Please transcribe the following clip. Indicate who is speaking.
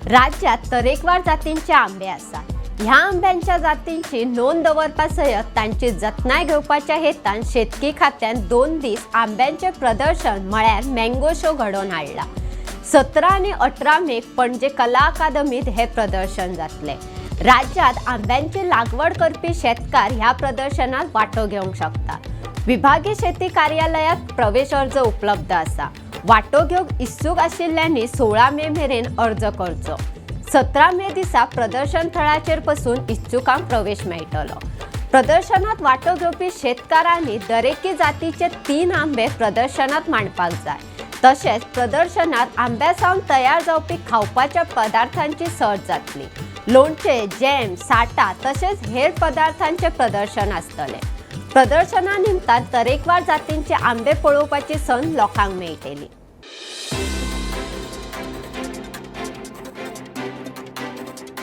Speaker 1: राज्यात तरेकवार जातींचे आंबे आसात। ह्या आंब्यांच्या जातींची नोंद दवरपा सयत तांची जतनाय घेवपाच्या हेतान शेतकी खात्यान 2 दीस आंब्यांचे प्रदर्शन म्हळ्यार मँगो शो घडोवन हाडला। 17 आणि 18 मेक पणजे कला अकादमीत हे प्रदर्शन जातले। राज्यात आंब्यांची लागवड करपी शेतकार ह्या प्रदर्शनात वाटो घेवंक शकता। विभागीय शेती कार्यालयात प्रवेश अर्ज उपलब्ध आसा। वाटो घेवंक इत्सूक आशिल्ल्यांनी 16 मे मेरेन अर्ज करचो। 17 मे दिसा प्रदर्शन थळाचेर बसून इत्सुकांक प्रवेश मेळटलो। प्रदर्शनात वाटो घेवपी शेतकारांनी दरेकी जातीचे 3 आंबे प्रदर्शनात मांडपाक जाय। तशेंच प्रदर्शनात आंब्यासावन तयार जावपी खावपाच्या पदार्थांची सर्त जातली। लोणचे, जॅम, साठा तशेंच हेर पदार्थांचे प्रदर्शन आसतले। प्रदर्शना निमतान तरेकवार जातींचे आंबे पळोवपाची संद लोकांक मेळटली।